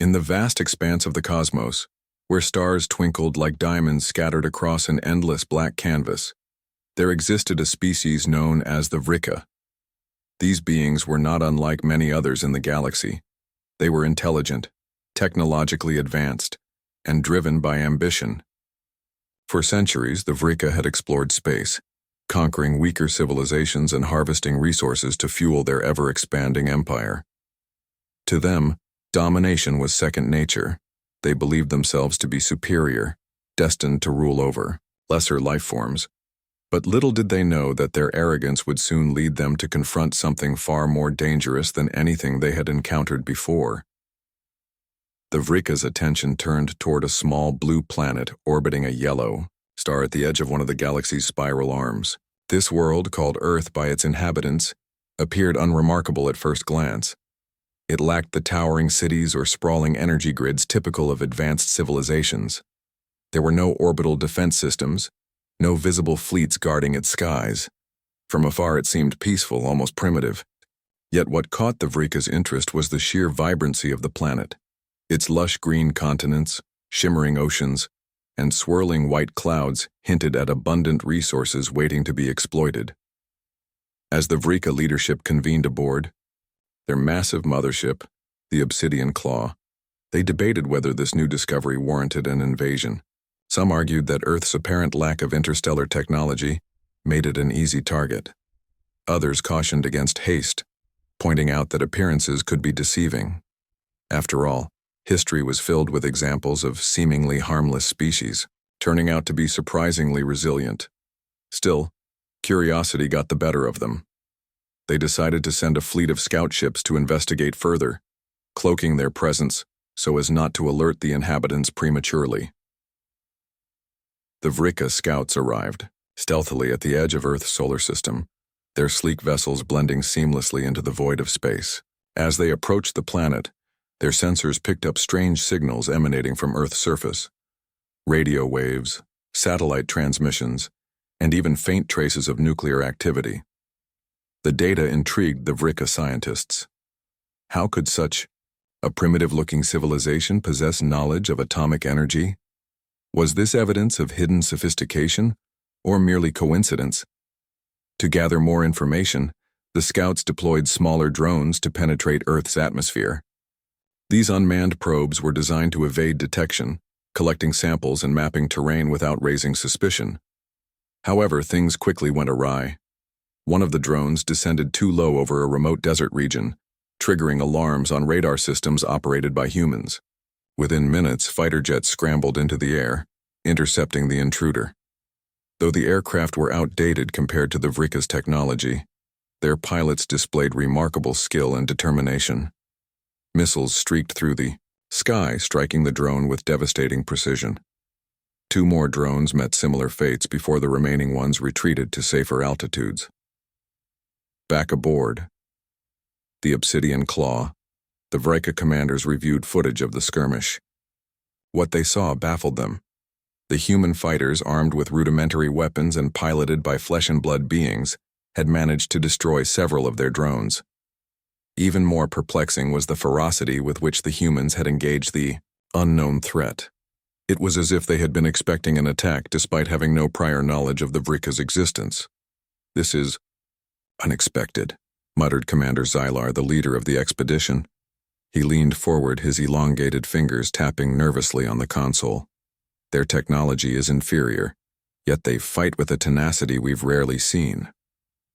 In the vast expanse of the cosmos, where stars twinkled like diamonds scattered across an endless black canvas, there existed a species known as the Vrika. These beings were not unlike many others in the galaxy. They were intelligent, technologically advanced, and driven by ambition. For centuries, the Vrika had explored space, conquering weaker civilizations and harvesting resources to fuel their ever-expanding empire. To them, domination was second nature. They believed themselves to be superior, destined to rule over lesser life forms. But little did they know that their arrogance would soon lead them to confront something far more dangerous than anything they had encountered before. The Vrika's attention turned toward a small blue planet orbiting a yellow star at the edge of one of the galaxy's spiral arms. This world, called Earth by its inhabitants, appeared unremarkable at first glance. It lacked the towering cities or sprawling energy grids typical of advanced civilizations. There were no orbital defense systems, no visible fleets guarding its skies. From afar it seemed peaceful, almost primitive. Yet what caught the Vrika's interest was the sheer vibrancy of the planet. Its lush green continents, shimmering oceans, and swirling white clouds hinted at abundant resources waiting to be exploited. As the Vrika leadership convened aboard, their massive mothership, the Obsidian Claw, they debated whether this new discovery warranted an invasion. Some argued that Earth's apparent lack of interstellar technology made it an easy target. Others cautioned against haste, pointing out that appearances could be deceiving. After all, history was filled with examples of seemingly harmless species, turning out to be surprisingly resilient. Still, curiosity got the better of them. They decided to send a fleet of scout ships to investigate further, cloaking their presence so as not to alert the inhabitants prematurely. The Vrika scouts arrived, stealthily at the edge of Earth's solar system, their sleek vessels blending seamlessly into the void of space. As they approached the planet, their sensors picked up strange signals emanating from Earth's surface. Radio waves, satellite transmissions, and even faint traces of nuclear activity. The data intrigued the Vrika scientists. How could such a primitive-looking civilization possess knowledge of atomic energy? Was this evidence of hidden sophistication, or merely coincidence? To gather more information, the scouts deployed smaller drones to penetrate Earth's atmosphere. These unmanned probes were designed to evade detection, collecting samples and mapping terrain without raising suspicion. However, things quickly went awry. One of the drones descended too low over a remote desert region, triggering alarms on radar systems operated by humans. Within minutes, fighter jets scrambled into the air, intercepting the intruder. Though the aircraft were outdated compared to the Vrika's technology, their pilots displayed remarkable skill and determination. Missiles streaked through the sky, striking the drone with devastating precision. Two more drones met similar fates before the remaining ones retreated to safer altitudes. Back aboard the Obsidian Claw, the Vrika commanders reviewed footage of the skirmish. What they saw baffled them. The human fighters, armed with rudimentary weapons and piloted by flesh-and-blood beings, had managed to destroy several of their drones. Even more perplexing was the ferocity with which the humans had engaged the unknown threat. It was as if they had been expecting an attack despite having no prior knowledge of the Vrika's existence. "This is unexpected," muttered Commander Xylar, the leader of the expedition. He leaned forward, his elongated fingers tapping nervously on the console. "Their technology is inferior, yet they fight with a tenacity we've rarely seen.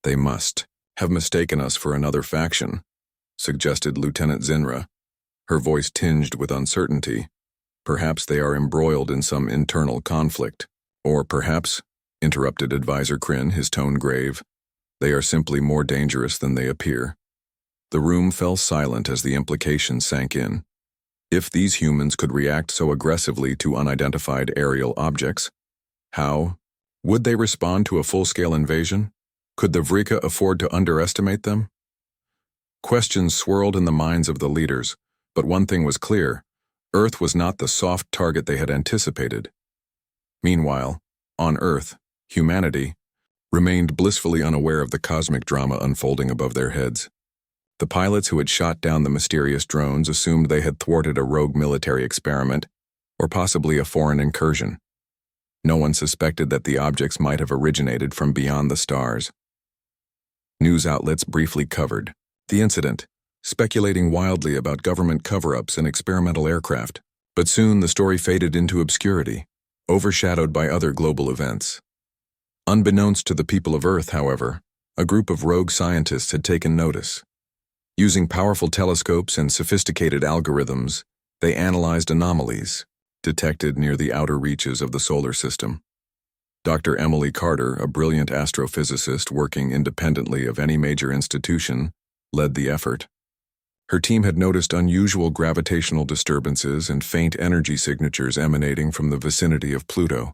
They must have mistaken us for another faction," suggested Lieutenant Zinra, her voice tinged with uncertainty. "Perhaps they are embroiled in some internal conflict. Or perhaps," interrupted Advisor Kryn, his tone grave, "they are simply more dangerous than they appear." The room fell silent as the implication sank in. If these humans could react so aggressively to unidentified aerial objects, how would they respond to a full-scale invasion? Could the Vrika afford to underestimate them? Questions swirled in the minds of the leaders, but one thing was clear: Earth was not the soft target they had anticipated. Meanwhile, on Earth, humanity remained blissfully unaware of the cosmic drama unfolding above their heads. The pilots who had shot down the mysterious drones assumed they had thwarted a rogue military experiment, or possibly a foreign incursion. No one suspected that the objects might have originated from beyond the stars. News outlets briefly covered the incident, speculating wildly about government cover-ups and experimental aircraft, but soon the story faded into obscurity, overshadowed by other global events. Unbeknownst to the people of Earth, however, a group of rogue scientists had taken notice. Using powerful telescopes and sophisticated algorithms, they analyzed anomalies detected near the outer reaches of the solar system. Dr. Emily Carter, a brilliant astrophysicist working independently of any major institution, led the effort. Her team had noticed unusual gravitational disturbances and faint energy signatures emanating from the vicinity of Pluto.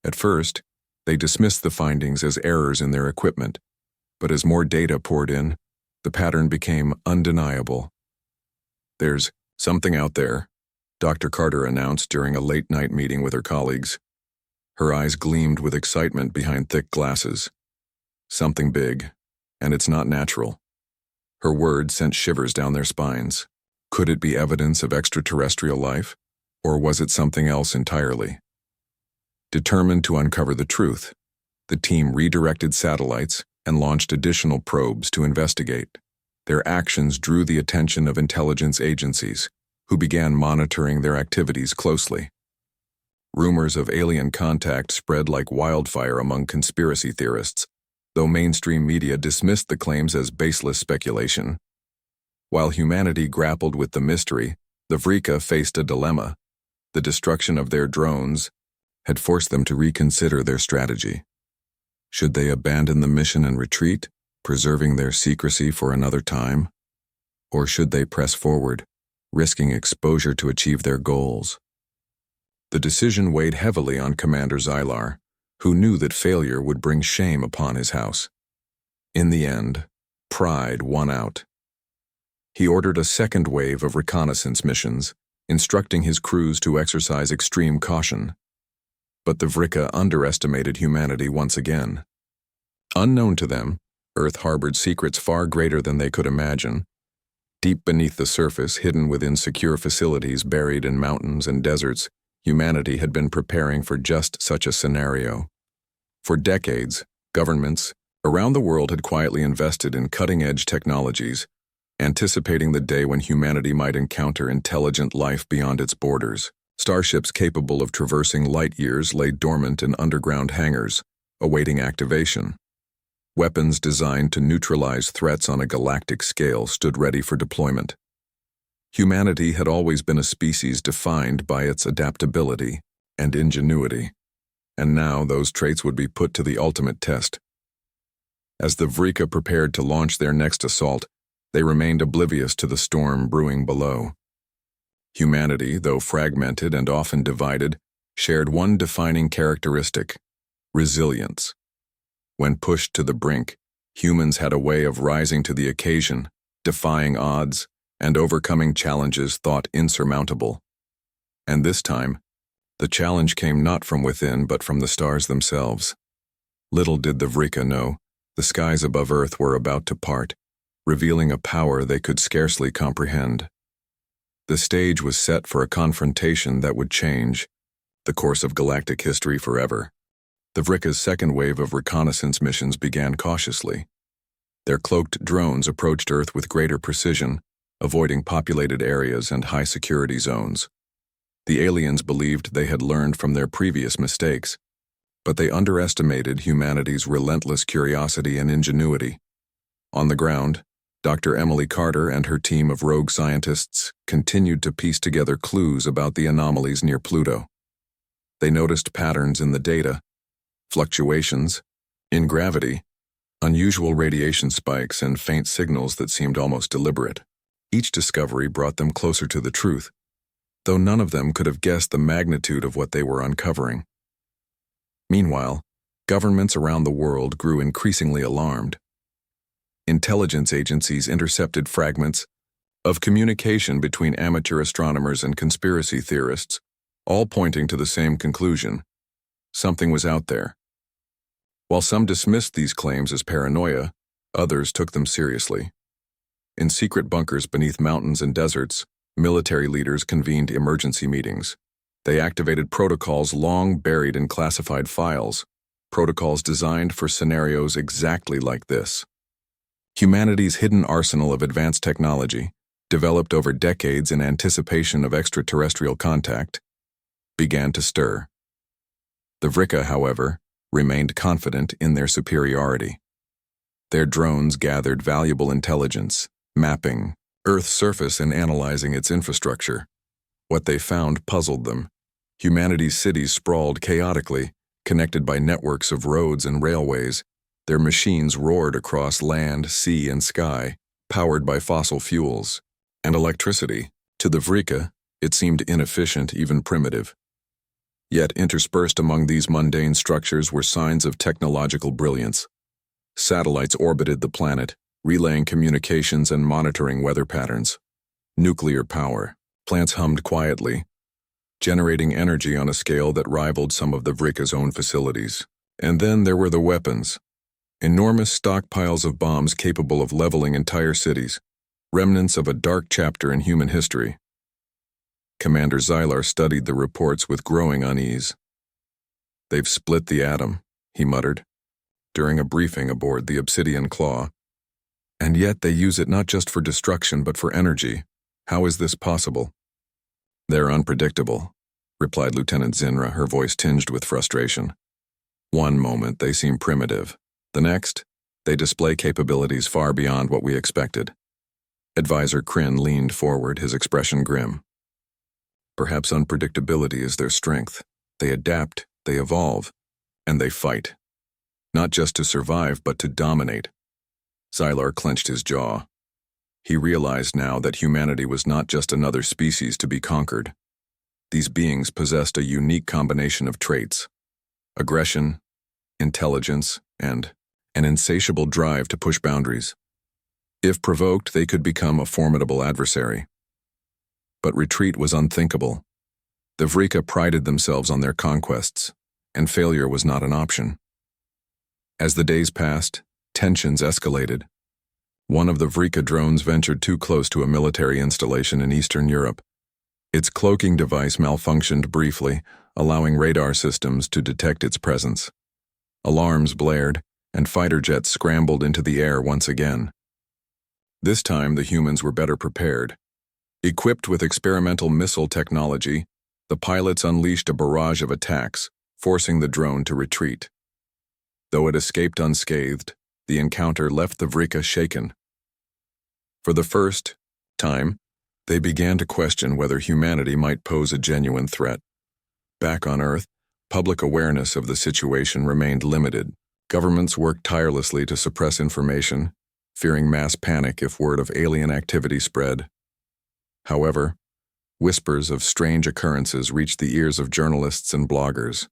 At first, they dismissed the findings as errors in their equipment, but as more data poured in, the pattern became undeniable. "There's something out there," Dr. Carter announced during a late-night meeting with her colleagues. Her eyes gleamed with excitement behind thick glasses. "Something big, and it's not natural." Her words sent shivers down their spines. Could it be evidence of extraterrestrial life, or was it something else entirely? Determined to uncover the truth, the team redirected satellites and launched additional probes to investigate. Their actions drew the attention of intelligence agencies, who began monitoring their activities closely. Rumors of alien contact spread like wildfire among conspiracy theorists, though mainstream media dismissed the claims as baseless speculation. While humanity grappled with the mystery, the Vrika faced a dilemma. The destruction of their drones had forced them to reconsider their strategy. Should they abandon the mission and retreat, preserving their secrecy for another time? Or should they press forward, risking exposure to achieve their goals? The decision weighed heavily on Commander Zylar, who knew that failure would bring shame upon his house. In the end, pride won out. He ordered a second wave of reconnaissance missions, instructing his crews to exercise extreme caution. But the Vrika underestimated humanity once again. Unknown to them, Earth harbored secrets far greater than they could imagine. Deep beneath the surface, hidden within secure facilities buried in mountains and deserts, humanity had been preparing for just such a scenario. For decades, governments around the world had quietly invested in cutting-edge technologies, anticipating the day when humanity might encounter intelligent life beyond its borders. Starships capable of traversing light years lay dormant in underground hangars, awaiting activation. Weapons designed to neutralize threats on a galactic scale stood ready for deployment. Humanity had always been a species defined by its adaptability and ingenuity, and now those traits would be put to the ultimate test. As the Vrika prepared to launch their next assault, they remained oblivious to the storm brewing below. Humanity, though fragmented and often divided, shared one defining characteristic: resilience. When pushed to the brink, humans had a way of rising to the occasion, defying odds, and overcoming challenges thought insurmountable. And this time, the challenge came not from within but from the stars themselves. Little did the Vrika know, the skies above Earth were about to part, revealing a power they could scarcely comprehend. The stage was set for a confrontation that would change the course of galactic history forever. The Vrika's second wave of reconnaissance missions began cautiously. Their cloaked drones approached Earth with greater precision, avoiding populated areas and high-security zones. The aliens believed they had learned from their previous mistakes, but they underestimated humanity's relentless curiosity and ingenuity. On the ground, Dr. Emily Carter and her team of rogue scientists continued to piece together clues about the anomalies near Pluto. They noticed patterns in the data, fluctuations in gravity, unusual radiation spikes, and faint signals that seemed almost deliberate. Each discovery brought them closer to the truth, though none of them could have guessed the magnitude of what they were uncovering. Meanwhile, governments around the world grew increasingly alarmed. Intelligence agencies intercepted fragments of communication between amateur astronomers and conspiracy theorists, all pointing to the same conclusion: something was out there. While some dismissed these claims as paranoia, others took them seriously. In secret bunkers beneath mountains and deserts, military leaders convened emergency meetings. They activated protocols long buried in classified files, protocols designed for scenarios exactly like this. Humanity's hidden arsenal of advanced technology, developed over decades in anticipation of extraterrestrial contact, began to stir. The Vrika, however, remained confident in their superiority. Their drones gathered valuable intelligence, mapping Earth's surface and analyzing its infrastructure. What they found puzzled them. Humanity's cities sprawled chaotically, connected by networks of roads and railways. Their machines roared across land, sea, and sky, powered by fossil fuels. And electricity, to the Vrika, it seemed inefficient, even primitive. Yet interspersed among these mundane structures were signs of technological brilliance. Satellites orbited the planet, relaying communications and monitoring weather patterns. Nuclear power. Plants hummed quietly, generating energy on a scale that rivaled some of the Vrika's own facilities. And then there were the weapons. Enormous stockpiles of bombs capable of leveling entire cities, remnants of a dark chapter in human history. Commander Xylar studied the reports with growing unease. "They've split the atom," he muttered, during a briefing aboard the Obsidian Claw. "And yet they use it not just for destruction but for energy. How is this possible?" "They're unpredictable," replied Lieutenant Zinra, her voice tinged with frustration. "One moment they seem primitive. The next, they display capabilities far beyond what we expected." Advisor Kryn leaned forward, his expression grim. "Perhaps unpredictability is their strength. They adapt, they evolve, and they fight. Not just to survive, but to dominate." Xylar clenched his jaw. He realized now that humanity was not just another species to be conquered. These beings possessed a unique combination of traits: aggression, intelligence, and an insatiable drive to push boundaries. If provoked, they could become a formidable adversary. But retreat was unthinkable. The Vrika prided themselves on their conquests, and failure was not an option. As the days passed, tensions escalated. One of the Vrika drones ventured too close to a military installation in Eastern Europe. Its cloaking device malfunctioned briefly, allowing radar systems to detect its presence. Alarms blared, and fighter jets scrambled into the air once again. This time, the humans were better prepared. Equipped with experimental missile technology, the pilots unleashed a barrage of attacks, forcing the drone to retreat. Though it escaped unscathed, the encounter left the Vrika shaken. For the first time, they began to question whether humanity might pose a genuine threat. Back on Earth, public awareness of the situation remained limited. Governments worked tirelessly to suppress information, fearing mass panic if word of alien activity spread. However, whispers of strange occurrences reached the ears of journalists and bloggers.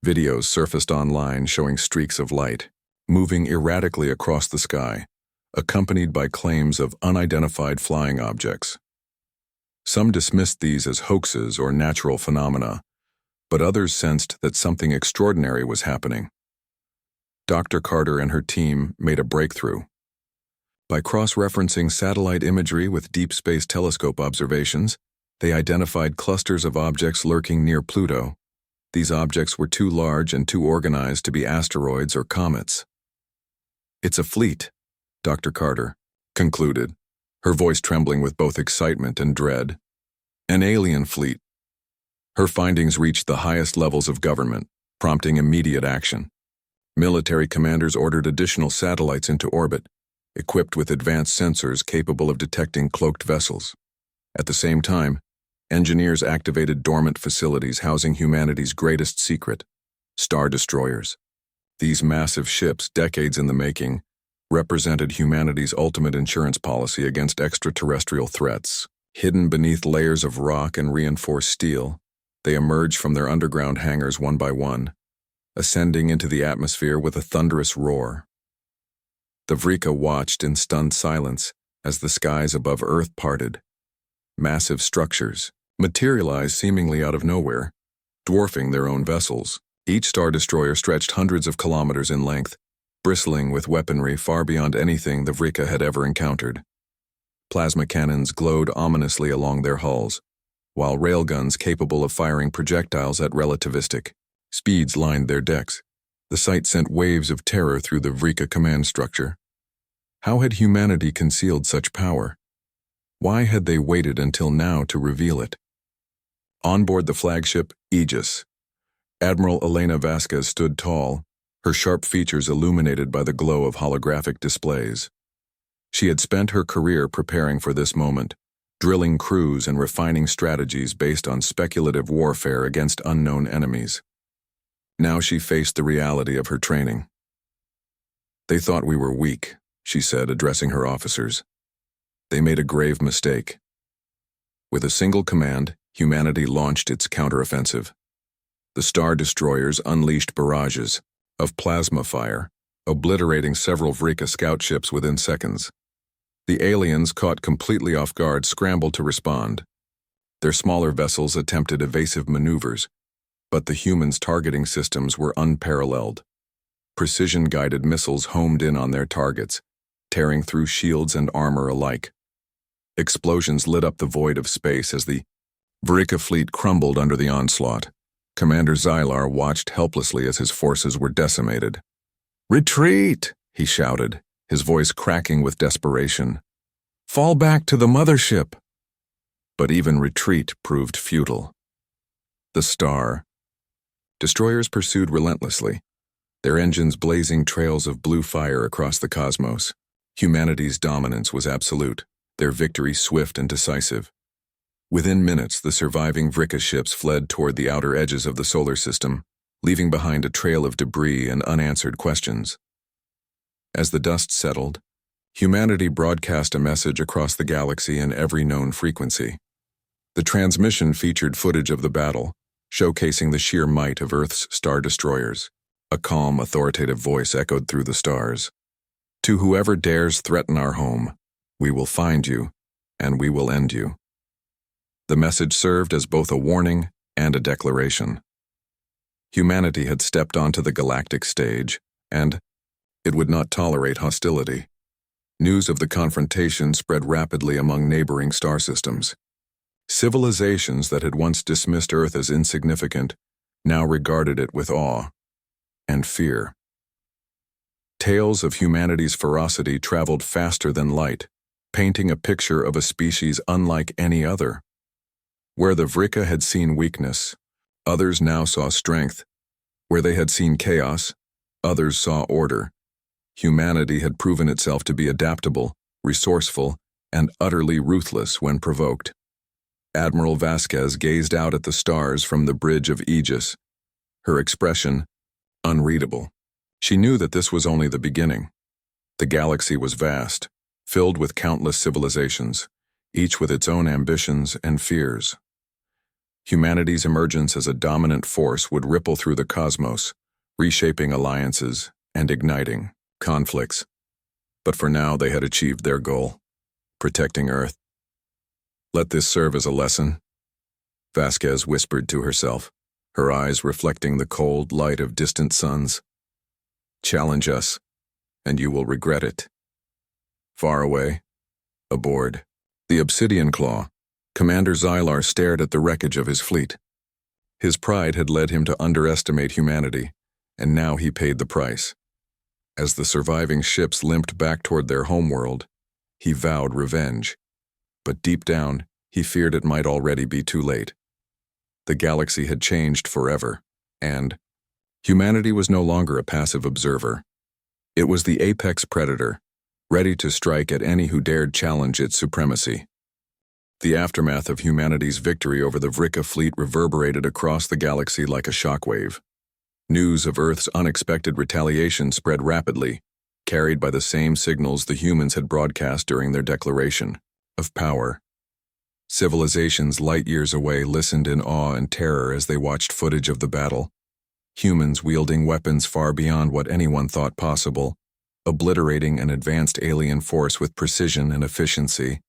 Videos surfaced online showing streaks of light, moving erratically across the sky, accompanied by claims of unidentified flying objects. Some dismissed these as hoaxes or natural phenomena, but others sensed that something extraordinary was happening. Dr. Carter and her team made a breakthrough. By cross-referencing satellite imagery with deep space telescope observations, they identified clusters of objects lurking near Pluto. These objects were too large and too organized to be asteroids or comets. "It's a fleet," Dr. Carter concluded, her voice trembling with both excitement and dread. "An alien fleet." Her findings reached the highest levels of government, prompting immediate action. Military commanders ordered additional satellites into orbit, equipped with advanced sensors capable of detecting cloaked vessels. At the same time, engineers activated dormant facilities housing humanity's greatest secret: star destroyers. These massive ships, decades in the making, represented humanity's ultimate insurance policy against extraterrestrial threats. Hidden beneath layers of rock and reinforced steel, they emerged from their underground hangars one by one, ascending into the atmosphere with a thunderous roar. The Vrika watched in stunned silence as the skies above Earth parted. Massive structures materialized seemingly out of nowhere, dwarfing their own vessels. Each star destroyer stretched hundreds of kilometers in length, bristling with weaponry far beyond anything the Vrika had ever encountered. Plasma cannons glowed ominously along their hulls, while railguns capable of firing projectiles at relativistic speeds lined their decks. The sight sent waves of terror through the Vrika command structure. How had humanity concealed such power? Why had they waited until now to reveal it? On board the flagship Aegis, Admiral Elena Vasquez stood tall, her sharp features illuminated by the glow of holographic displays. She had spent her career preparing for this moment, drilling crews and refining strategies based on speculative warfare against unknown enemies. Now she faced the reality of her training. "They thought we were weak," she said, addressing her officers. "They made a grave mistake." With a single command, humanity launched its counteroffensive. The Star Destroyers unleashed barrages of plasma fire, obliterating several Vrika scout ships within seconds. The aliens, caught completely off guard, scrambled to respond. Their smaller vessels attempted evasive maneuvers, but the humans' targeting systems were unparalleled. Precision-guided missiles homed in on their targets, tearing through shields and armor alike. Explosions lit up the void of space as the Vrika fleet crumbled under the onslaught. Commander Xylar watched helplessly as his forces were decimated. "Retreat!" he shouted, his voice cracking with desperation. "Fall back to the mothership!" But even retreat proved futile. The Star Destroyers pursued relentlessly, their engines blazing trails of blue fire across the cosmos. Humanity's dominance was absolute, their victory swift and decisive. Within minutes, the surviving Vrika ships fled toward the outer edges of the solar system, leaving behind a trail of debris and unanswered questions. As the dust settled, humanity broadcast a message across the galaxy in every known frequency. The transmission featured footage of the battle, showcasing the sheer might of Earth's Star Destroyers. A calm, authoritative voice echoed through the stars. "To whoever dares threaten our home, we will find you, and we will end you." The message served as both a warning and a declaration. Humanity had stepped onto the galactic stage, and it would not tolerate hostility. News of the confrontation spread rapidly among neighboring star systems. Civilizations that had once dismissed Earth as insignificant now regarded it with awe and fear. Tales of humanity's ferocity traveled faster than light, painting a picture of a species unlike any other. Where the Vrika had seen weakness, others now saw strength. Where they had seen chaos, others saw order. Humanity had proven itself to be adaptable, resourceful, and utterly ruthless when provoked. Admiral Vasquez gazed out at the stars from the bridge of Aegis, her expression unreadable. She knew that this was only the beginning. The galaxy was vast, filled with countless civilizations, each with its own ambitions and fears. Humanity's emergence as a dominant force would ripple through the cosmos, reshaping alliances and igniting conflicts. But for now, they had achieved their goal, protecting Earth. "Let this serve as a lesson," Vasquez whispered to herself, her eyes reflecting the cold light of distant suns. "Challenge us, and you will regret it." Far away, aboard the Obsidian Claw, Commander Xylar stared at the wreckage of his fleet. His pride had led him to underestimate humanity, and now he paid the price. As the surviving ships limped back toward their homeworld, he vowed revenge. But deep down, he feared it might already be too late. The galaxy had changed forever, and humanity was no longer a passive observer. It was the apex predator, ready to strike at any who dared challenge its supremacy. The aftermath of humanity's victory over the Vrika fleet reverberated across the galaxy like a shockwave. News of Earth's unexpected retaliation spread rapidly, carried by the same signals the humans had broadcast during their declaration of power. Civilizations light years away listened in awe and terror as they watched footage of the battle. Humans wielding weapons far beyond what anyone thought possible, obliterating an advanced alien force with precision and efficiency.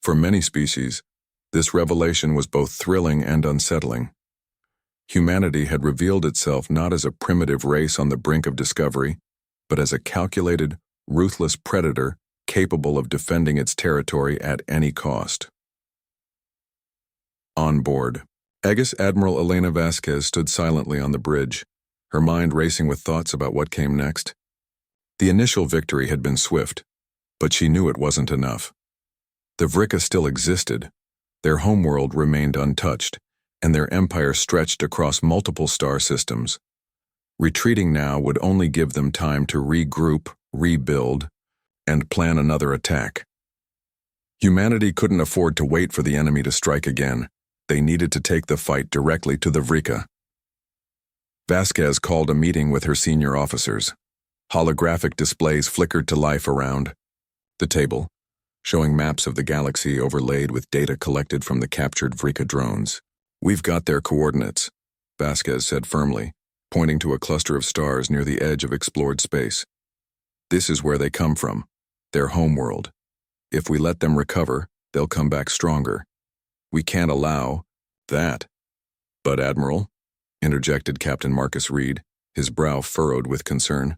For many species, this revelation was both thrilling and unsettling. Humanity had revealed itself not as a primitive race on the brink of discovery, but as a calculated, ruthless predator capable of defending its territory at any cost. On board, Aegis Admiral Elena Vasquez stood silently on the bridge, her mind racing with thoughts about what came next. The initial victory had been swift, but she knew it wasn't enough. The Vrika still existed, their homeworld remained untouched, and their empire stretched across multiple star systems. Retreating now would only give them time to regroup, rebuild, and plan another attack. Humanity couldn't afford to wait for the enemy to strike again. They needed to take the fight directly to the Vrika. Vasquez called a meeting with her senior officers. Holographic displays flickered to life around the table, showing maps of the galaxy overlaid with data collected from the captured Vrika drones. "We've got their coordinates," Vasquez said firmly, pointing to a cluster of stars near the edge of explored space. "This is where they come from, their homeworld. If we let them recover, they'll come back stronger. We can't allow that." "But Admiral," interjected Captain Marcus Reed, his brow furrowed with concern,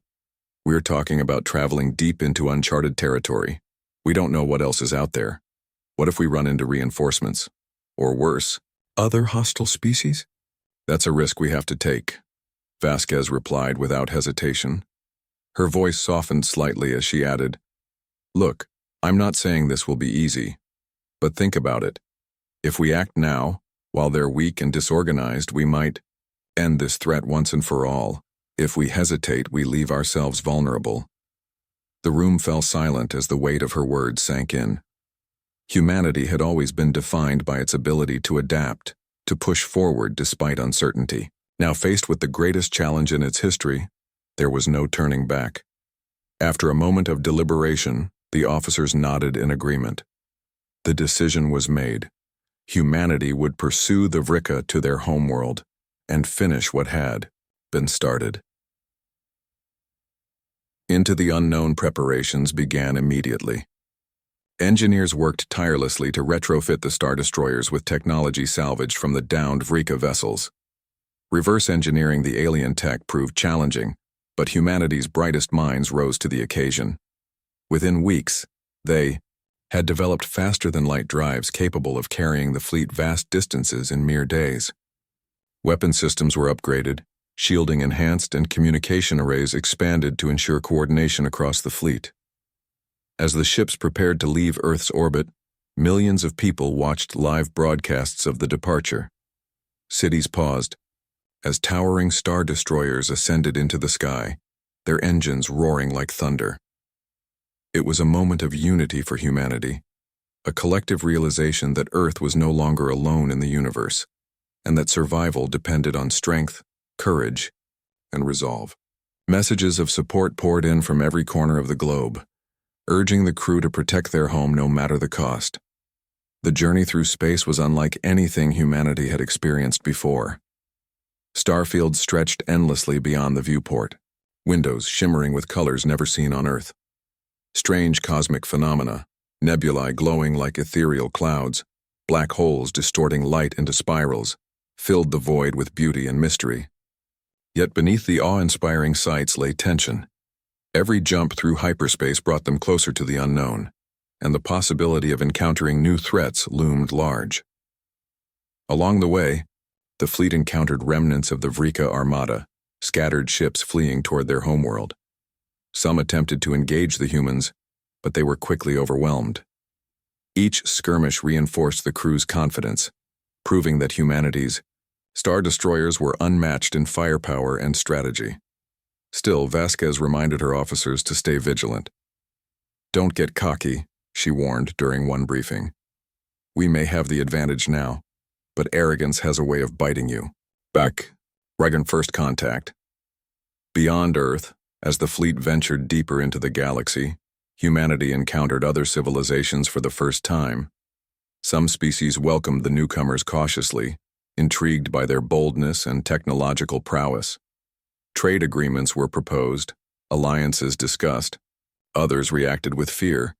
"we're talking about traveling deep into uncharted territory. We don't know what else is out there. What if we run into reinforcements? Or worse, other hostile species?" "That's a risk we have to take," Vasquez replied without hesitation. Her voice softened slightly as she added, "Look, I'm not saying this will be easy, but think about it. If we act now, while they're weak and disorganized, we might end this threat once and for all. If we hesitate, we leave ourselves vulnerable." The room fell silent as the weight of her words sank in. Humanity had always been defined by its ability to adapt, to push forward despite uncertainty. Now faced with the greatest challenge in its history, there was no turning back. After a moment of deliberation, the officers nodded in agreement. The decision was made. Humanity would pursue the Vrika to their homeworld and finish what had been started. Into the unknown preparations began immediately. Engineers worked tirelessly to retrofit the Star Destroyers with technology salvaged from the downed Vrika vessels. Reverse engineering the alien tech proved challenging, but humanity's brightest minds rose to the occasion. Within weeks, they had developed faster-than-light drives capable of carrying the fleet vast distances in mere days. Weapon systems were upgraded, shielding enhanced, and communication arrays expanded to ensure coordination across the fleet. As the ships prepared to leave Earth's orbit, millions of people watched live broadcasts of the departure. Cities paused as towering Star Destroyers ascended into the sky, their engines roaring like thunder. It was a moment of unity for humanity, a collective realization that Earth was no longer alone in the universe, and that survival depended on strength, courage, and resolve. Messages of support poured in from every corner of the globe, urging the crew to protect their home no matter the cost. The journey through space was unlike anything humanity had experienced before. Starfields stretched endlessly beyond the viewport, windows shimmering with colors never seen on Earth. Strange cosmic phenomena, nebulae glowing like ethereal clouds, black holes distorting light into spirals, filled the void with beauty and mystery. Yet beneath the awe-inspiring sights lay tension. Every jump through hyperspace brought them closer to the unknown, and the possibility of encountering new threats loomed large. Along the way, the fleet encountered remnants of the Vrika Armada, scattered ships fleeing toward their homeworld. Some attempted to engage the humans, but they were quickly overwhelmed. Each skirmish reinforced the crew's confidence, proving that humanity's Star Destroyers were unmatched in firepower and strategy. Still, Vasquez reminded her officers to stay vigilant. "Don't get cocky," she warned during one briefing. "We may have the advantage now, but arrogance has a way of biting you." Back, Reagan First Contact. Beyond Earth, as the fleet ventured deeper into the galaxy, humanity encountered other civilizations for the first time. Some species welcomed the newcomers cautiously, intrigued by their boldness and technological prowess. Trade agreements were proposed, alliances discussed. Others reacted with fear,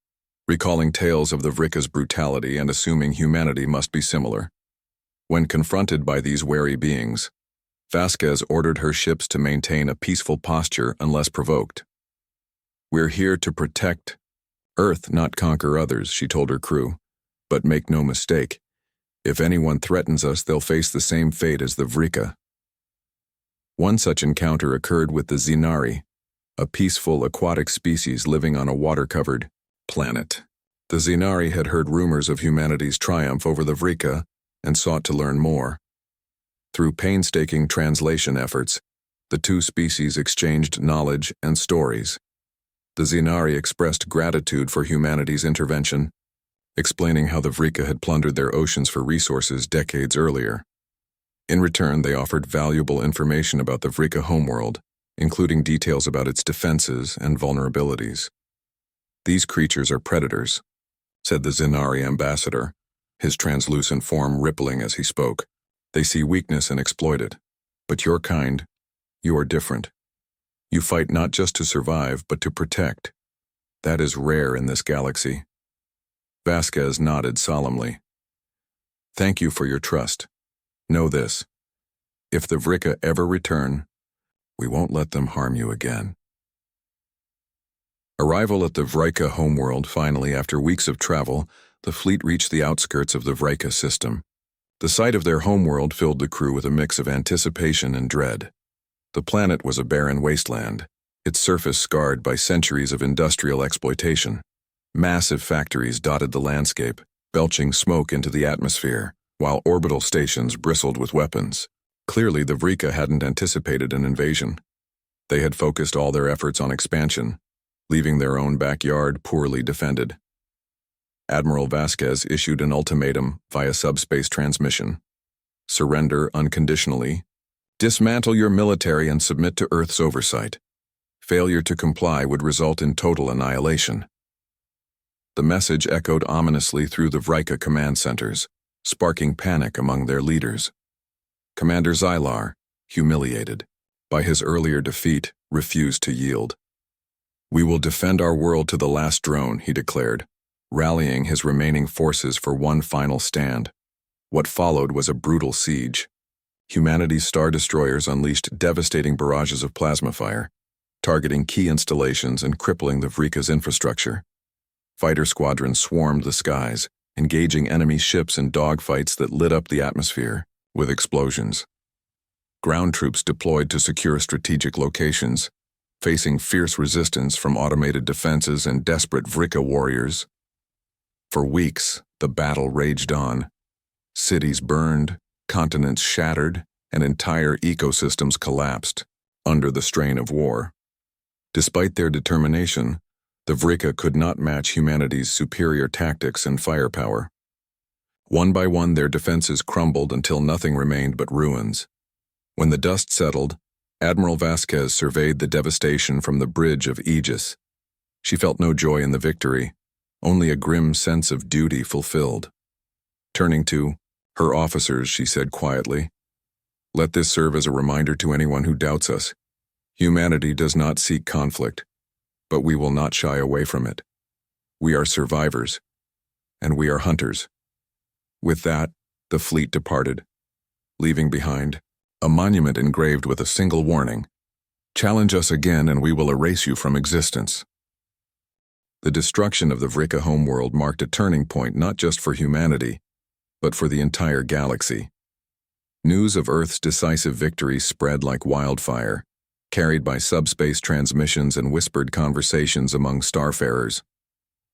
recalling tales of the Vrika's brutality and assuming humanity must be similar. When confronted by these wary beings, Vasquez ordered her ships to maintain a peaceful posture unless provoked. "We're here to protect Earth, not conquer others, she told her crew. But make no mistake, if anyone threatens us, they'll face the same fate as the Vrika. One such encounter occurred with the Xenari, a peaceful aquatic species living on a water-covered planet. The Xenari had heard rumors of humanity's triumph over the Vrika and sought to learn more. Through painstaking translation efforts, the two species exchanged knowledge and stories. The Xenari expressed gratitude for humanity's intervention, explaining how the Vrika had plundered their oceans for resources decades earlier. In return, they offered valuable information about the Vrika homeworld, including details about its defenses and vulnerabilities. "These creatures are predators," said the Xenari ambassador, his translucent form rippling as he spoke. "They see weakness and exploit it. But your kind, you are different. You fight not just to survive, but to protect. That is rare in this galaxy." Vasquez nodded solemnly. "Thank you for your trust. Know this. If the Vrika ever return, we won't let them harm you again." Arrival at the Vrika homeworld. Finally, after weeks of travel, the fleet reached the outskirts of the Vrika system. The sight of their homeworld filled the crew with a mix of anticipation and dread. The planet was a barren wasteland, its surface scarred by centuries of industrial exploitation. Massive factories dotted the landscape, belching smoke into the atmosphere, while orbital stations bristled with weapons. Clearly, the Vrika hadn't anticipated an invasion. They had focused all their efforts on expansion, leaving their own backyard poorly defended. Admiral Vasquez issued an ultimatum via subspace transmission. Surrender unconditionally. Dismantle your military and submit to Earth's oversight. Failure to comply would result in total annihilation. The message echoed ominously through the Vrika command centers, sparking panic among their leaders. Commander Xylar, humiliated by his earlier defeat, refused to yield. "We will defend our world to the last drone," he declared, rallying his remaining forces for one final stand. What followed was a brutal siege. Humanity's star destroyers unleashed devastating barrages of plasma fire, targeting key installations and crippling the Vrika's infrastructure. Fighter squadrons swarmed the skies, engaging enemy ships in dogfights that lit up the atmosphere with explosions. Ground troops deployed to secure strategic locations, facing fierce resistance from automated defenses and desperate Vrika warriors. For weeks, the battle raged on. Cities burned, continents shattered, and entire ecosystems collapsed under the strain of war. Despite their determination, the Vrika could not match humanity's superior tactics and firepower. One by one, their defenses crumbled until nothing remained but ruins. When the dust settled, Admiral Vasquez surveyed the devastation from the bridge of Aegis. She felt no joy in the victory, only a grim sense of duty fulfilled. Turning to her officers, she said quietly, "Let this serve as a reminder to anyone who doubts us. Humanity does not seek conflict, but we will not shy away from it. We are survivors, and we are hunters." With that, the fleet departed, leaving behind a monument engraved with a single warning: "Challenge us again and we will erase you from existence." The destruction of the Vrika homeworld marked a turning point not just for humanity, but for the entire galaxy. News of Earth's decisive victory spread like wildfire, carried by subspace transmissions and whispered conversations among starfarers.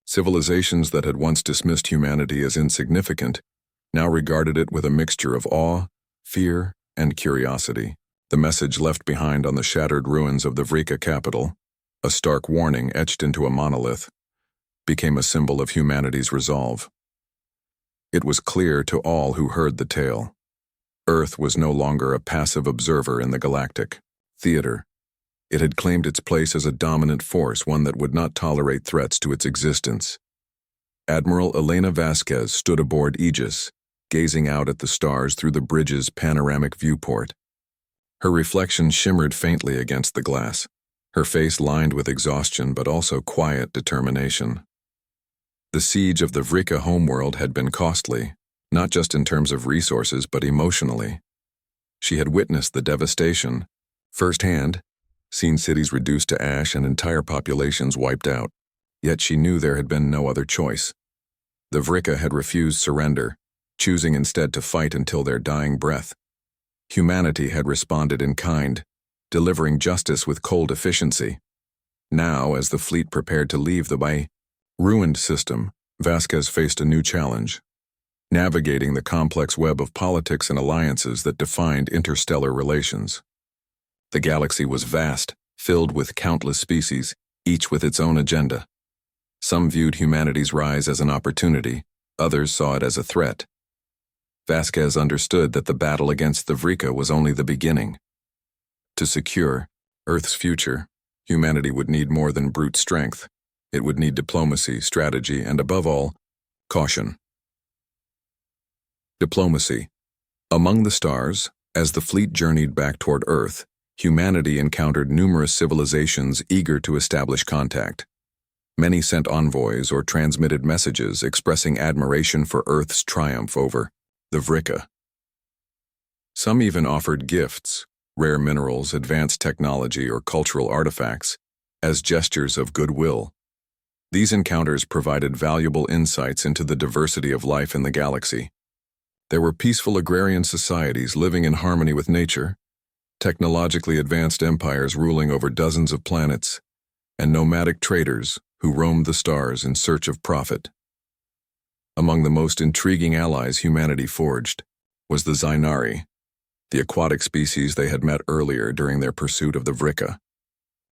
Civilizations that had once dismissed humanity as insignificant now regarded it with a mixture of awe, fear, and curiosity. The message left behind on the shattered ruins of the Vrika capital, a stark warning etched into a monolith, became a symbol of humanity's resolve. It was clear to all who heard the tale. Earth was no longer a passive observer in the galactic theater. It had claimed its place as a dominant force, one that would not tolerate threats to its existence. Admiral Elena Vasquez stood aboard Aegis, gazing out at the stars through the bridge's panoramic viewport. Her reflection shimmered faintly against the glass, her face lined with exhaustion but also quiet determination. The siege of the Vrika homeworld had been costly, not just in terms of resources but emotionally. She had witnessed the devastation firsthand, seen cities reduced to ash and entire populations wiped out. yet she knew there had been no other choice. The Vrika had refused surrender, choosing instead to fight until their dying breath. Humanity had responded in kind, delivering justice with cold efficiency. Now, as the fleet prepared to leave the ruined system, Vasquez faced a new challenge: navigating the complex web of politics and alliances that defined interstellar relations. The galaxy was vast, filled with countless species, each with its own agenda. Some viewed humanity's rise as an opportunity, others saw it as a threat. Vasquez understood that the battle against the Vrika was only the beginning. To secure Earth's future, humanity would need more than brute strength. It would need diplomacy, strategy, and above all, caution. Diplomacy. Among the stars, as the fleet journeyed back toward Earth, humanity encountered numerous civilizations eager to establish contact. Many sent envoys or transmitted messages expressing admiration for Earth's triumph over the Vrika. Some even offered gifts, rare minerals, advanced technology, or cultural artifacts, as gestures of goodwill. These encounters provided valuable insights into the diversity of life in the galaxy. There were peaceful agrarian societies living in harmony with nature, technologically advanced empires ruling over dozens of planets, and nomadic traders who roamed the stars in search of profit. Among the most intriguing allies humanity forged was the Xynari, the aquatic species they had met earlier during their pursuit of the Vrika.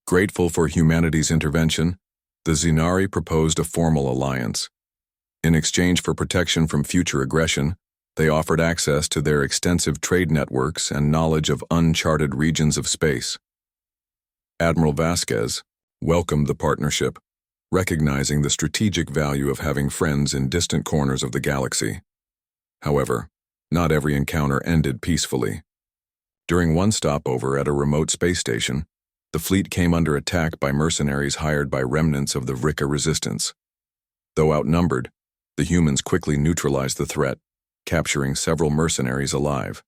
Grateful for humanity's intervention, the Xynari proposed a formal alliance. In exchange for protection from future aggression, they offered access to their extensive trade networks and knowledge of uncharted regions of space. Admiral Vasquez welcomed the partnership, recognizing the strategic value of having friends in distant corners of the galaxy. However, not every encounter ended peacefully. During one stopover at a remote space station, the fleet came under attack by mercenaries hired by remnants of the Vrika resistance. Though outnumbered, the humans quickly neutralized the threat, capturing several mercenaries alive.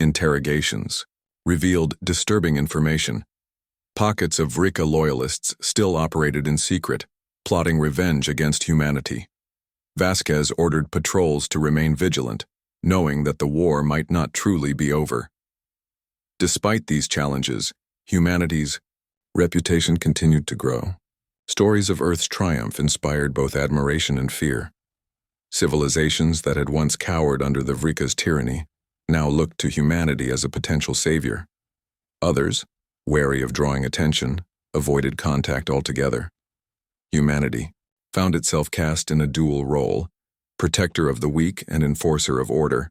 Interrogations revealed disturbing information. Pockets of Vrika loyalists still operated in secret, plotting revenge against humanity. Vasquez ordered patrols to remain vigilant, knowing that the war might not truly be over. Despite these challenges, humanity's reputation continued to grow. Stories of Earth's triumph inspired both admiration and fear. Civilizations that had once cowered under the Vrika's tyranny now looked to humanity as a potential savior. Others, wary of drawing attention, avoided contact altogether. Humanity found itself cast in a dual role, protector of the weak and enforcer of order.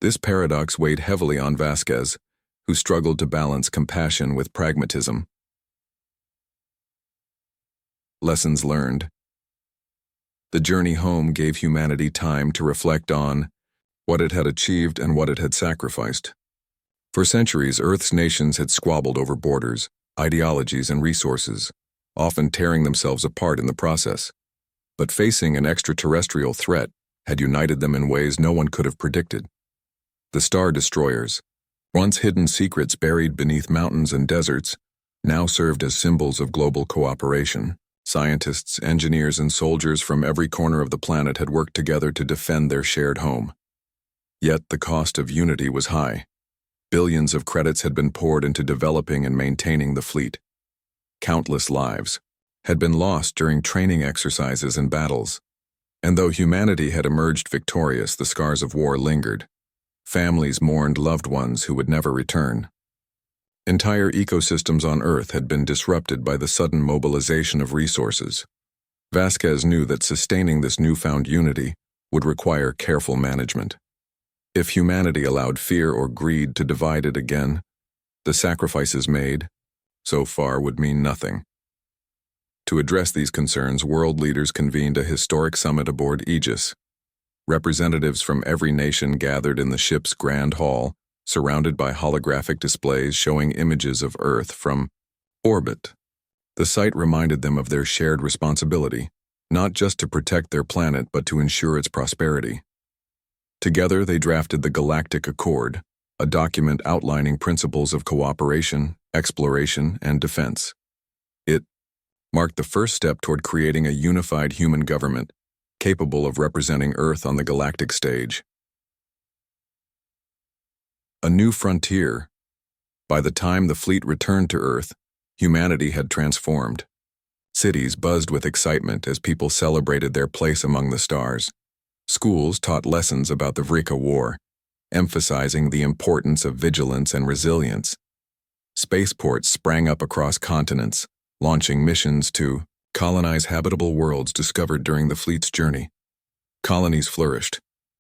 This paradox weighed heavily on Vasquez, who struggled to balance compassion with pragmatism. Lessons learned. The journey home gave humanity time to reflect on what it had achieved and what it had sacrificed. For centuries, Earth's nations had squabbled over borders, ideologies, and resources, often tearing themselves apart in the process. But facing an extraterrestrial threat had united them in ways no one could have predicted. The Star Destroyers, once hidden secrets buried beneath mountains and deserts, now served as symbols of global cooperation. Scientists, engineers, and soldiers from every corner of the planet had worked together to defend their shared home. Yet the cost of unity was high. Billions of credits had been poured into developing and maintaining the fleet. Countless lives had been lost during training exercises and battles. And though humanity had emerged victorious, the scars of war lingered. Families mourned loved ones who would never return. Entire ecosystems on Earth had been disrupted by the sudden mobilization of resources. Vasquez knew that sustaining this newfound unity would require careful management. If humanity allowed fear or greed to divide it again, the sacrifices made, so far, would mean nothing. To address these concerns, world leaders convened a historic summit aboard Aegis. Representatives from every nation gathered in the ship's grand hall, surrounded by holographic displays showing images of Earth from orbit. The sight reminded them of their shared responsibility, not just to protect their planet but to ensure its prosperity. Together they drafted the Galactic Accord, a document outlining principles of cooperation, exploration, and defense. It marked the first step toward creating a unified human government capable of representing Earth on the galactic stage. A new frontier. By the time the fleet returned to Earth, humanity had transformed. Cities buzzed with excitement as people celebrated their place among the stars. Schools taught lessons about the HFY War, emphasizing the importance of vigilance and resilience. Spaceports sprang up across continents, launching missions to colonize habitable worlds discovered during the fleet's journey. Colonies flourished,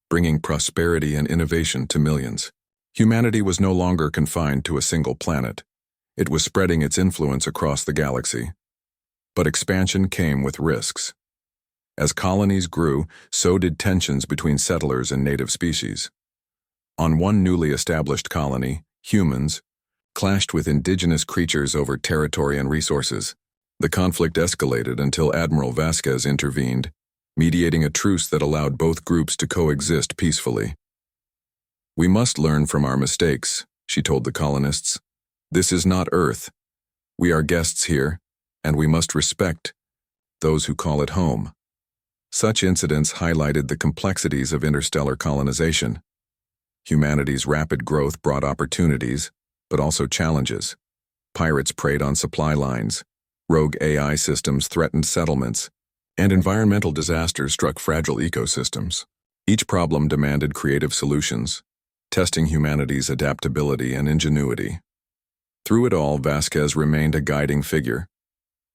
bringing prosperity and innovation to millions. Humanity was no longer confined to a single planet. It was spreading its influence across the galaxy. But expansion came with risks. As colonies grew, so did tensions between settlers and native species. On one newly established colony, humans clashed with indigenous creatures over territory and resources. The conflict escalated until Admiral Vasquez intervened, mediating a truce that allowed both groups to coexist peacefully. "We must learn from our mistakes," she told the colonists. "This is not Earth. We are guests here, and we must respect those who call it home." Such incidents highlighted the complexities of interstellar colonization. Humanity's rapid growth brought opportunities, but also challenges. Pirates preyed on supply lines, rogue AI systems threatened settlements, and environmental disasters struck fragile ecosystems. Each problem demanded creative solutions, testing humanity's adaptability and ingenuity. Through it all, Vasquez remained a guiding figure.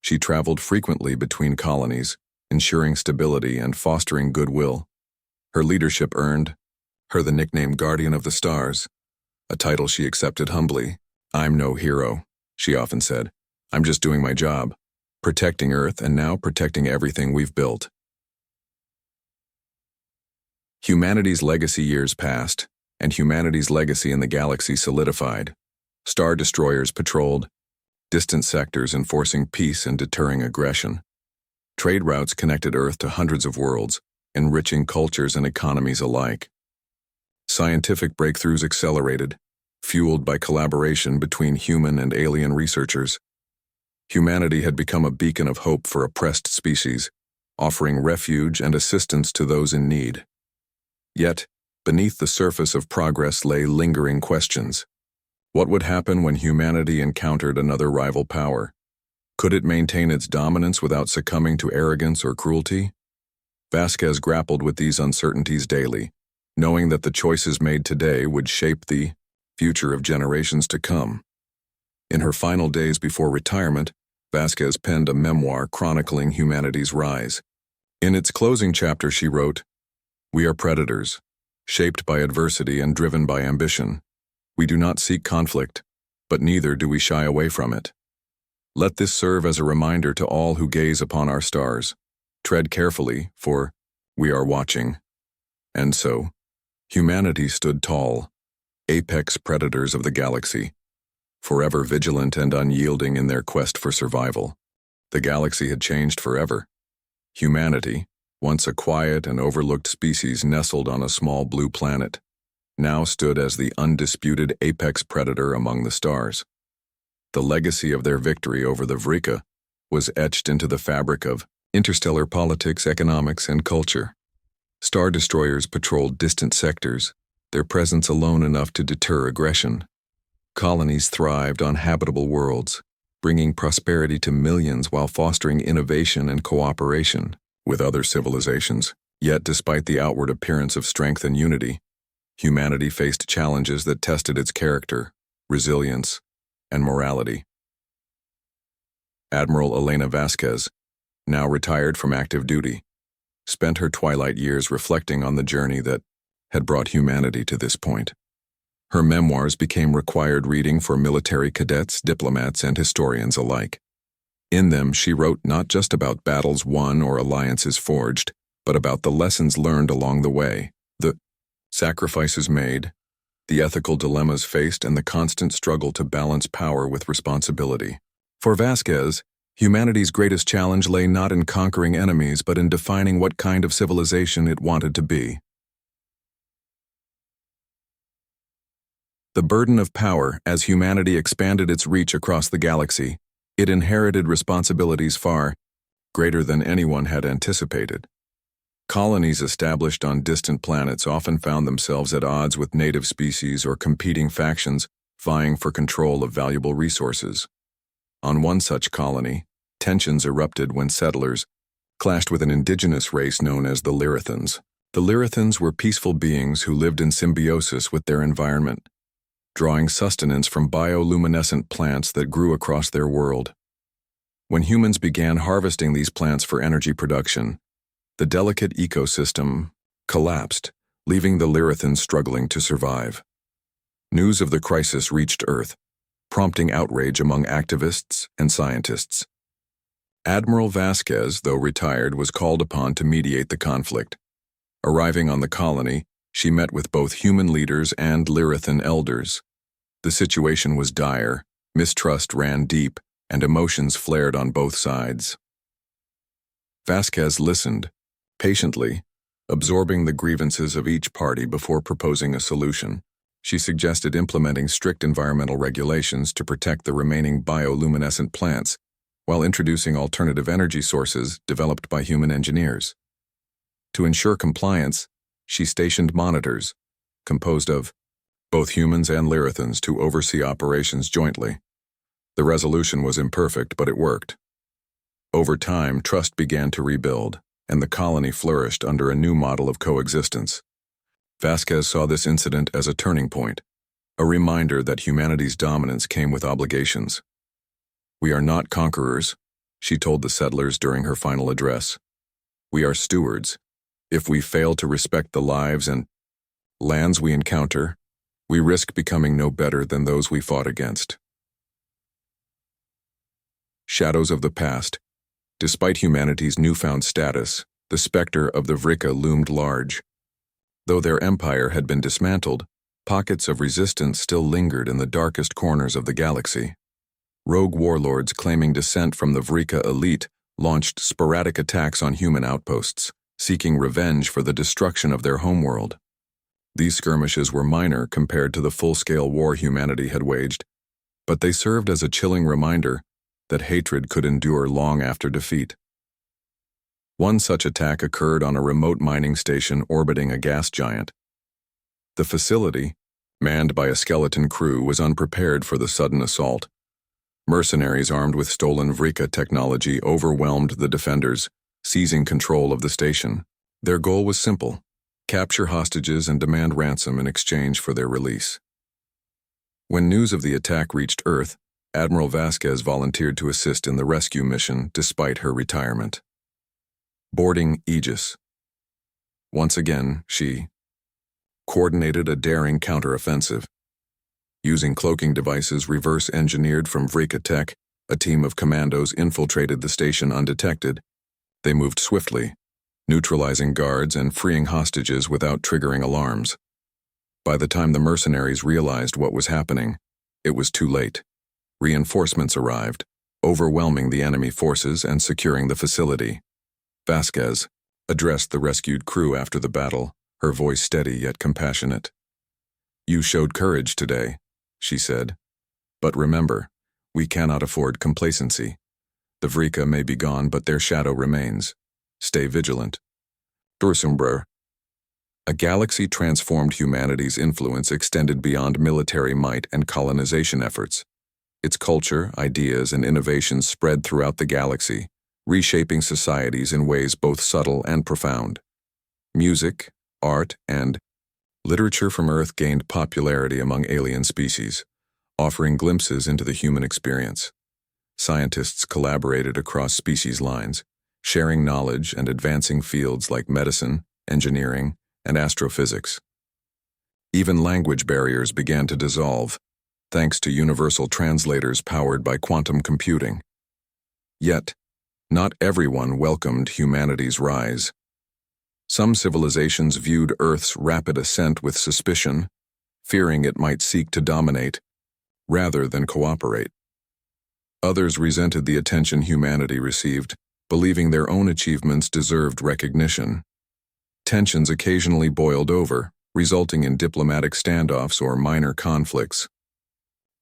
She traveled frequently between colonies, ensuring stability and fostering goodwill. Her leadership earned her the nickname Guardian of the Stars, a title she accepted humbly. "I'm no hero," she often said. "I'm just doing my job, protecting Earth and now protecting everything we've built." Humanity's legacy years passed, and humanity's legacy in the galaxy solidified. Star destroyers patrolled distant sectors, enforcing peace and deterring aggression. Trade routes connected Earth to hundreds of worlds, enriching cultures and economies alike. Scientific breakthroughs accelerated, fueled by collaboration between human and alien researchers. Humanity had become a beacon of hope for oppressed species, offering refuge and assistance to those in need. Yet, beneath the surface of progress lay lingering questions. What would happen when humanity encountered another rival power? Could it maintain its dominance without succumbing to arrogance or cruelty? Vasquez grappled with these uncertainties daily, knowing that the choices made today would shape the future of generations to come. In her final days before retirement, Vasquez penned a memoir chronicling humanity's rise. In its closing chapter she wrote, "We are predators, shaped by adversity and driven by ambition. We do not seek conflict, but neither do we shy away from it. Let this serve as a reminder to all who gaze upon our stars. Tread carefully, for we are watching." And so, humanity stood tall, apex predators of the galaxy, forever vigilant and unyielding in their quest for survival. The galaxy had changed forever. Humanity, once a quiet and overlooked species nestled on a small blue planet, now stood as the undisputed apex predator among the stars. The legacy of their victory over the HFY was etched into the fabric of interstellar politics, economics, and culture. Star destroyers patrolled distant sectors, their presence alone enough to deter aggression. Colonies thrived on habitable worlds, bringing prosperity to millions while fostering innovation and cooperation with other civilizations. Yet, despite the outward appearance of strength and unity, humanity faced challenges that tested its character, resilience, and morality. Admiral Elena Vasquez, now retired from active duty, spent her twilight years reflecting on the journey that had brought humanity to this point. Her memoirs became required reading for military cadets, diplomats, and historians alike. In them, she wrote not just about battles won or alliances forged, but about the lessons learned along the way, the sacrifices made, the ethical dilemmas faced, and the constant struggle to balance power with responsibility. For Vasquez, humanity's greatest challenge lay not in conquering enemies, but in defining what kind of civilization it wanted to be. The burden of power as humanity expanded its reach across the galaxy. It inherited responsibilities far greater than anyone had anticipated. Colonies established on distant planets often found themselves at odds with native species or competing factions vying for control of valuable resources. On one such colony, tensions erupted when settlers clashed with an indigenous race known as the Lyrathans. The Lyrathans were peaceful beings who lived in symbiosis with their environment, drawing sustenance from bioluminescent plants that grew across their world. When humans began harvesting these plants for energy production, the delicate ecosystem collapsed, leaving the Lyrathans struggling to survive. News of the crisis reached Earth, prompting outrage among activists and scientists. Admiral Vasquez, though retired, was called upon to mediate the conflict. Arriving on the colony, she met with both human leaders and Lyrathan elders. The situation was dire, mistrust ran deep, and emotions flared on both sides. Vasquez listened, patiently, absorbing the grievances of each party before proposing a solution. She suggested implementing strict environmental regulations to protect the remaining bioluminescent plants, while introducing alternative energy sources developed by human engineers. To ensure compliance, she stationed monitors, composed of both humans and Lyrathans, to oversee operations jointly. The resolution was imperfect, but it worked. Over time, trust began to rebuild, and the colony flourished under a new model of coexistence. Vasquez saw this incident as a turning point, a reminder that humanity's dominance came with obligations. "We are not conquerors," she told the settlers during her final address. "We are stewards. If we fail to respect the lives and lands we encounter, we risk becoming no better than those we fought against." Shadows of the past. Despite humanity's newfound status, the specter of the Vrika loomed large. Though their empire had been dismantled, pockets of resistance still lingered in the darkest corners of the galaxy. Rogue warlords claiming descent from the Vrika elite launched sporadic attacks on human outposts, seeking revenge for the destruction of their homeworld. These skirmishes were minor compared to the full-scale war humanity had waged, but they served as a chilling reminder that hatred could endure long after defeat. One such attack occurred on a remote mining station orbiting a gas giant. The facility, manned by a skeleton crew, was unprepared for the sudden assault. Mercenaries armed with stolen Vrika technology overwhelmed the defenders, seizing control of the station. Their goal was simple: capture hostages and demand ransom in exchange for their release. When news of the attack reached Earth, Admiral Vasquez volunteered to assist in the rescue mission despite her retirement. Boarding Aegis. Once again, she coordinated a daring counteroffensive. Using cloaking devices reverse-engineered from Vrika tech, a team of commandos infiltrated the station undetected. They moved swiftly, neutralizing guards and freeing hostages without triggering alarms. By the time the mercenaries realized what was happening, it was too late. Reinforcements arrived, overwhelming the enemy forces and securing the facility. Vasquez addressed the rescued crew after the battle, her voice steady yet compassionate. "You showed courage today," she said. "But remember, we cannot afford complacency. The Vrika may be gone, but their shadow remains. Stay vigilant." Dursumbrer. A galaxy transformed humanity's influence extended beyond military might and colonization efforts. Its culture, ideas, and innovations spread throughout the galaxy, reshaping societies in ways both subtle and profound. Music, art, and literature from Earth gained popularity among alien species, offering glimpses into the human experience. Scientists collaborated across species lines, sharing knowledge and advancing fields like medicine, engineering, and astrophysics. Even language barriers began to dissolve, thanks to universal translators powered by quantum computing. Yet, not everyone welcomed humanity's rise. Some civilizations viewed Earth's rapid ascent with suspicion, fearing it might seek to dominate rather than cooperate. Others resented the attention humanity received, believing their own achievements deserved recognition. Tensions occasionally boiled over, resulting in diplomatic standoffs or minor conflicts.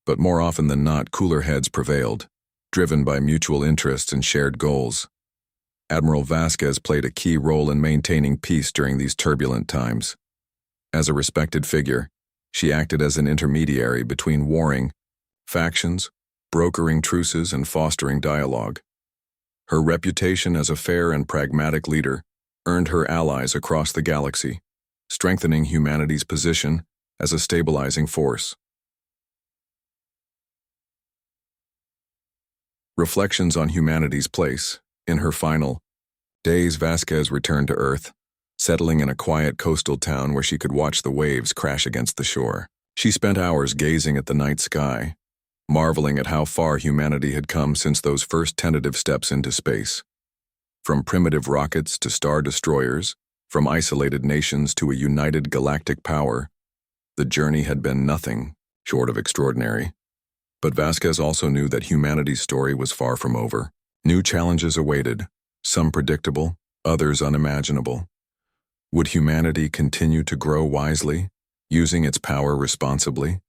But more often than not, cooler heads prevailed. driven by mutual interests and shared goals. Admiral Vasquez played a key role in maintaining peace during these turbulent times. As a respected figure, she acted as an intermediary between warring factions, brokering truces and fostering dialogue. Her reputation as a fair and pragmatic leader earned her allies across the galaxy, strengthening humanity's position as a stabilizing force. Reflections on humanity's place. In her final days, Vasquez returned to Earth, settling in a quiet coastal town where she could watch the waves crash against the shore. She spent hours gazing at the night sky, marveling at how far humanity had come since those first tentative steps into space. From primitive rockets to star destroyers, from isolated nations to a united galactic power, the journey had been nothing short of extraordinary. But Vasquez also knew that humanity's story was far from over. New challenges awaited, some predictable, others unimaginable. Would humanity continue to grow wisely, using its power responsibly?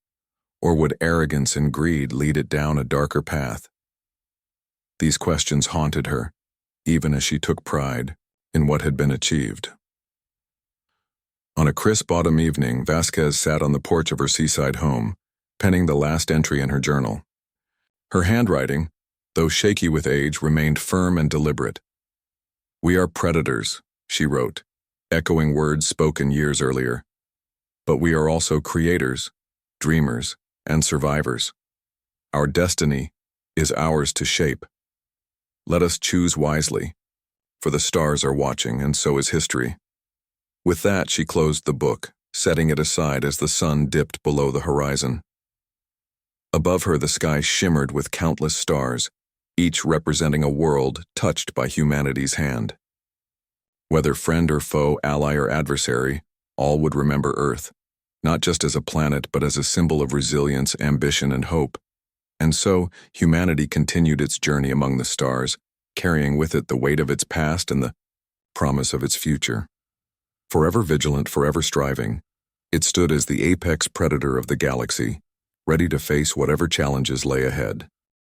Or would arrogance and greed lead it down a darker path? These questions haunted her, even as she took pride in what had been achieved. On a crisp autumn evening, Vasquez sat on the porch of her seaside home, penning the last entry in her journal. Her handwriting, though shaky with age, remained firm and deliberate. "We are predators," she wrote, echoing words spoken years earlier. "But we are also creators, dreamers, and survivors. Our destiny is ours to shape. Let us choose wisely, for the stars are watching, and so is history." With that, she closed the book, setting it aside as the sun dipped below the horizon. Above her, the sky shimmered with countless stars, each representing a world touched by humanity's hand. Whether friend or foe, ally or adversary, all would remember Earth, not just as a planet, but as a symbol of resilience, ambition, and hope. And so, humanity continued its journey among the stars, carrying with it the weight of its past and the promise of its future. Forever vigilant, forever striving, it stood as the apex predator of the galaxy, ready to face whatever challenges lay ahead.